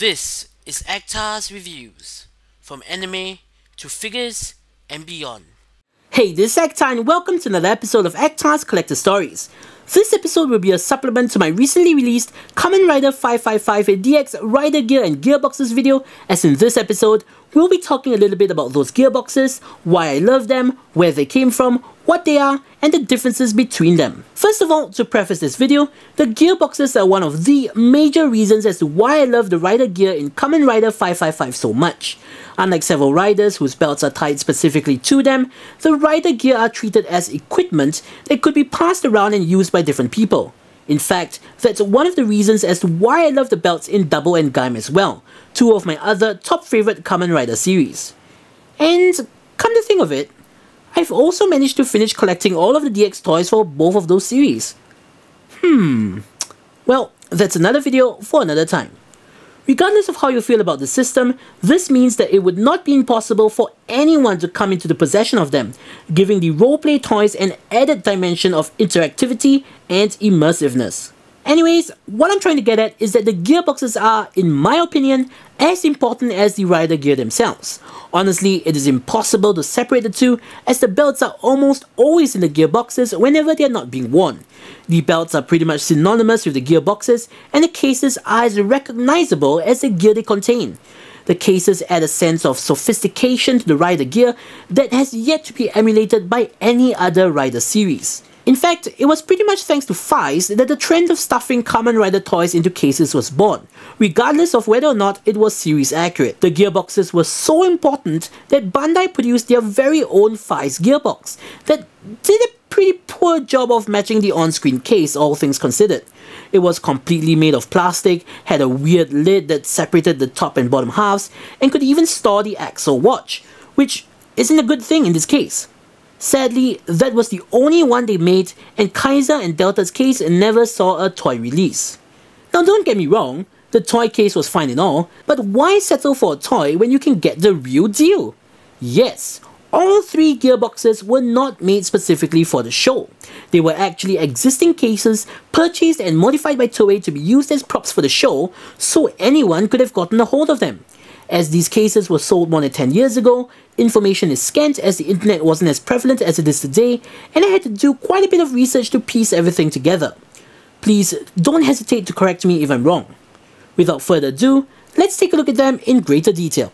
This is Actar's Reviews, from anime to figures and beyond. Hey, this is Actar and welcome to another episode of Actar's Collector Stories. This episode will be a supplement to my recently released Kamen Rider 555 DX Rider Gear and Gearboxes video, as in this episode, we'll be talking a little bit about those gearboxes, why I love them, where they came from, what they are, and the differences between them. First of all, to preface this video, the gearboxes are one of the major reasons as to why I love the rider gear in Kamen Rider 555 so much. Unlike several riders whose belts are tied specifically to them, the rider gear are treated as equipment that could be passed around and used by different people. In fact, that's one of the reasons as to why I love the belts in Double and Gaim as well, two of my other top favorite Kamen Rider series. And come to think of it, I've also managed to finish collecting all of the DX toys for both of those series. Well, that's another video for another time. Regardless of how you feel about the system, this means that it would not be impossible for anyone to come into the possession of them, giving the roleplay toys an added dimension of interactivity and immersiveness. Anyways, what I'm trying to get at is that the gearboxes are, in my opinion, as important as the rider gear themselves. Honestly, it is impossible to separate the two, as the belts are almost always in the gearboxes whenever they are not being worn. The belts are pretty much synonymous with the gearboxes, and the cases are as recognizable as the gear they contain. The cases add a sense of sophistication to the rider gear that has yet to be emulated by any other rider series. In fact, it was pretty much thanks to Faiz that the trend of stuffing Kamen Rider toys into cases was born, regardless of whether or not it was series accurate. The gearboxes were so important that Bandai produced their very own Faiz Gear Box that did a pretty poor job of matching the on-screen case, all things considered. It was completely made of plastic, had a weird lid that separated the top and bottom halves, and could even store the axle watch, which isn't a good thing in this case. Sadly, that was the only one they made, and Kaiza and Delta's case never saw a toy release. Now don't get me wrong, the toy case was fine and all, but why settle for a toy when you can get the real deal? Yes, all three gearboxes were not made specifically for the show. They were actually existing cases purchased and modified by Toei to be used as props for the show, so anyone could have gotten a hold of them. As these cases were sold more than 10 years ago, information is scant as the internet wasn't as prevalent as it is today, and I had to do quite a bit of research to piece everything together. Please don't hesitate to correct me if I'm wrong. Without further ado, let's take a look at them in greater detail.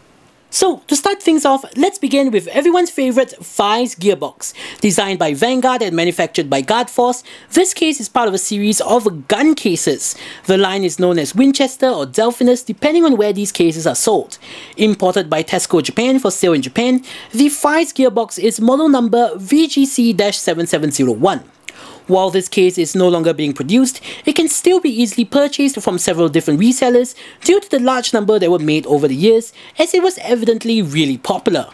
So, to start things off, let's begin with everyone's favourite Faiz Gear Box. Designed by Vanguard and manufactured by Guard Force, this case is part of a series of gun cases. The line is known as Winchester or Delphinus depending on where these cases are sold. Imported by Tesco Japan for sale in Japan, the Faiz Gear Box is model number VGC-7701. While this case is no longer being produced, it can still be easily purchased from several different resellers due to the large number that were made over the years, as it was evidently really popular.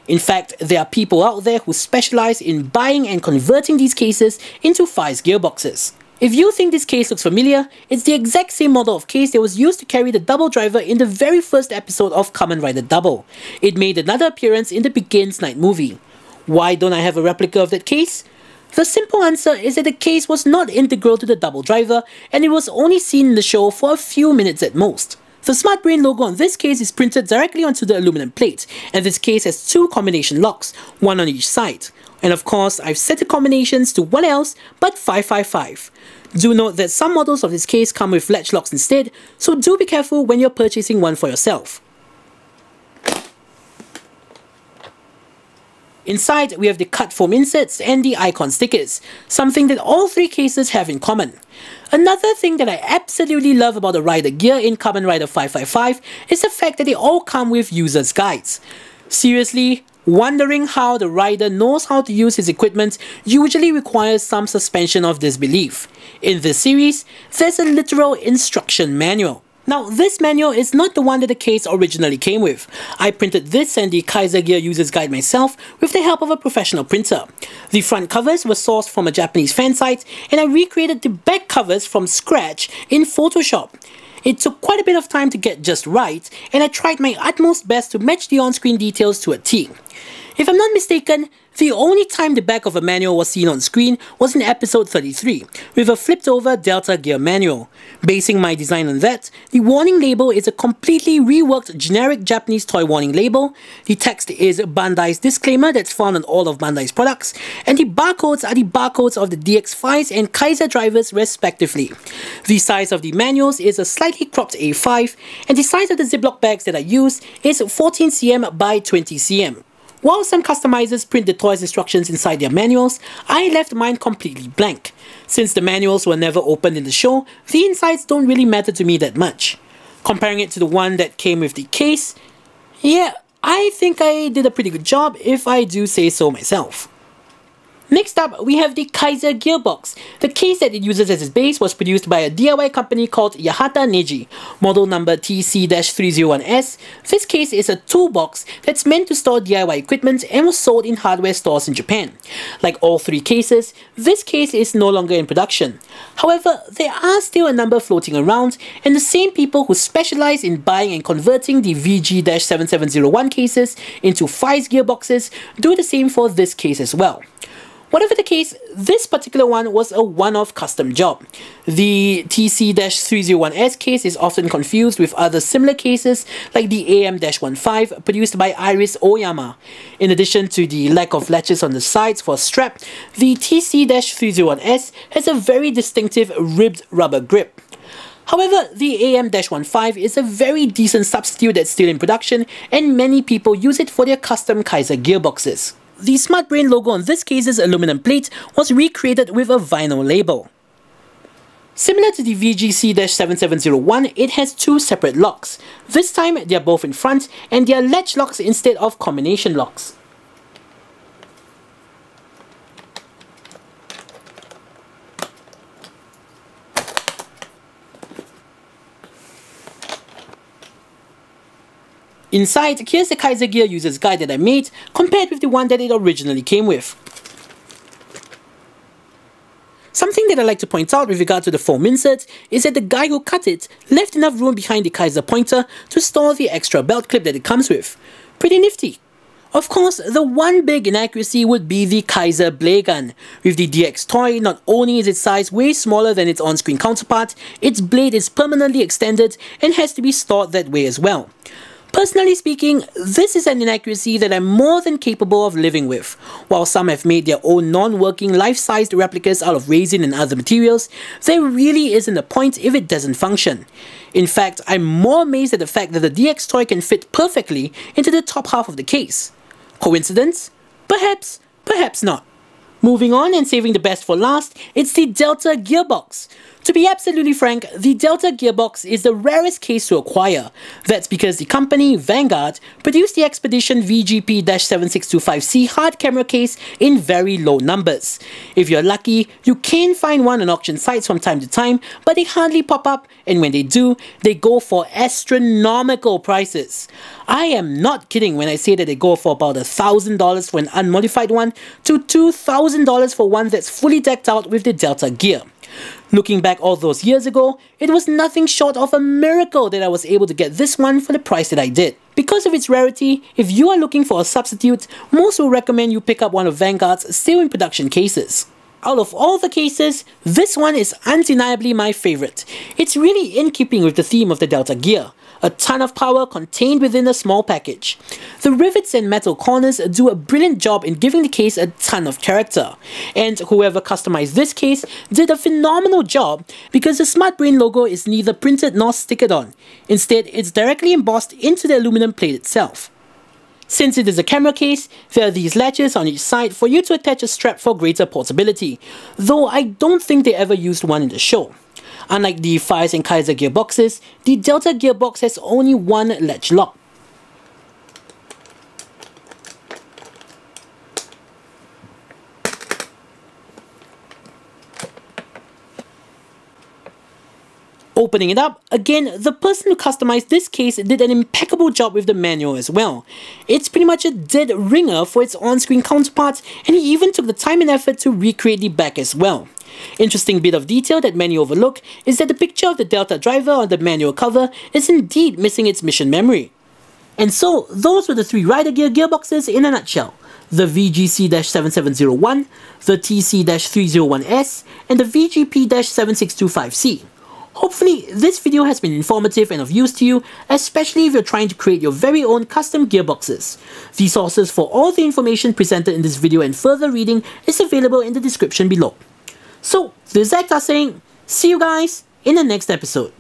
In fact, there are people out there who specialize in buying and converting these cases into Faiz gearboxes. If you think this case looks familiar, it's the exact same model of case that was used to carry the double driver in the very first episode of Kamen Rider Double. It made another appearance in the Begins Night movie. Why don't I have a replica of that case? The simple answer is that the case was not integral to the double driver, and it was only seen in the show for a few minutes at most. The Smart Brain logo on this case is printed directly onto the aluminum plate, and this case has two combination locks, one on each side. And of course, I've set the combinations to what else but 555. Do note that some models of this case come with latch locks instead, so do be careful when you're purchasing one for yourself. Inside, we have the cut foam inserts and the icon stickers, something that all three cases have in common. Another thing that I absolutely love about the rider gear in Kamen Rider 555 is the fact that they all come with user's guides. Seriously, wondering how the rider knows how to use his equipment usually requires some suspension of disbelief. In this series, there's a literal instruction manual. Now, this manual is not the one that the case originally came with. I printed this and the Kaixa Gear User's Guide myself with the help of a professional printer. The front covers were sourced from a Japanese fan site, and I recreated the back covers from scratch in Photoshop. It took quite a bit of time to get just right, and I tried my utmost best to match the on-screen details to a T. If I'm not mistaken, the only time the back of a manual was seen on screen was in episode 33, with a flipped over Delta Gear manual. Basing my design on that, the warning label is a completely reworked generic Japanese toy warning label, the text is Bandai's disclaimer that's found on all of Bandai's products, and the barcodes are the barcodes of the DX5s and Kaiser drivers respectively. The size of the manuals is a slightly cropped A5, and the size of the Ziploc bags that I use is 14 cm by 20 cm. While some customizers print the toys' instructions inside their manuals, I left mine completely blank. Since the manuals were never opened in the show, the insides don't really matter to me that much. Comparing it to the one that came with the case, yeah, I think I did a pretty good job if I do say so myself. Next up, we have the Kaixa Gear Box. The case that it uses as its base was produced by a DIY company called Yahata Neji, model number TC-301S. This case is a toolbox that's meant to store DIY equipment and was sold in hardware stores in Japan. Like all three cases, this case is no longer in production. However, there are still a number floating around, and the same people who specialize in buying and converting the VG-7701 cases into Faiz Gear Boxes do the same for this case as well. Whatever the case, this particular one was a one-off custom job. The TC-301S case is often confused with other similar cases like the AM-15 produced by Iris Oyama. In addition to the lack of latches on the sides for a strap, the TC-301S has a very distinctive ribbed rubber grip. However, the AM-15 is a very decent substitute that's still in production, and many people use it for their custom Kaixa gearboxes. The Smart Brain logo on this case's aluminum plate was recreated with a vinyl label. Similar to the VGC-7701, it has two separate locks. This time, they are both in front, and they are latch locks instead of combination locks. Inside, here's the Kaixa Gear user's guide that I made, compared with the one that it originally came with. Something that I like to point out with regard to the foam insert is that the guy who cut it left enough room behind the Kaixa pointer to store the extra belt clip that it comes with. Pretty nifty. Of course, the one big inaccuracy would be the Kaixa blade gun. With the DX toy, not only is its size way smaller than its on-screen counterpart, its blade is permanently extended and has to be stored that way as well. Personally speaking, this is an inaccuracy that I'm more than capable of living with. While some have made their own non-working life-sized replicas out of resin and other materials, there really isn't a point if it doesn't function. In fact, I'm more amazed at the fact that the DX toy can fit perfectly into the top half of the case. Coincidence? Perhaps, perhaps not. Moving on and saving the best for last, it's the Delta Gear Box. To be absolutely frank, the Delta Gear Box is the rarest case to acquire. That's because the company, Vanguard, produced the Expedition VGP-7625C hard camera case in very low numbers. If you're lucky, you can find one on auction sites from time to time, but they hardly pop up, and when they do, they go for astronomical prices. I am not kidding when I say that they go for about $1,000 for an unmodified one to $2,000 for one that's fully decked out with the Delta Gear. Looking back all those years ago, it was nothing short of a miracle that I was able to get this one for the price that I did. Because of its rarity, if you are looking for a substitute, most will recommend you pick up one of Vanguard's still in production cases. Out of all the cases, this one is undeniably my favorite. It's really in keeping with the theme of the Delta Gear. A ton of power contained within a small package. The rivets and metal corners do a brilliant job in giving the case a ton of character. And whoever customized this case did a phenomenal job because the Smart Brain logo is neither printed nor stickered on. Instead, it's directly embossed into the aluminum plate itself. Since it is a camera case, there are these latches on each side for you to attach a strap for greater portability, though I don't think they ever used one in the show. Unlike the Faiz and Kaixa Gear Boxes, the Delta Gear Box has only one latch lock. Opening it up, again, the person who customized this case did an impeccable job with the manual as well. It's pretty much a dead ringer for its on-screen counterpart, and he even took the time and effort to recreate the back as well. Interesting bit of detail that many overlook is that the picture of the Delta driver on the manual cover is indeed missing its mission memory. And so, those were the 3 Rider Gear gearboxes in a nutshell. the VGC-7701, the TC-301S, and the VGP-7625C. Hopefully, this video has been informative and of use to you, especially if you're trying to create your very own custom gearboxes. The sources for all the information presented in this video and further reading is available in the description below. So, this is Hector saying, see you guys in the next episode.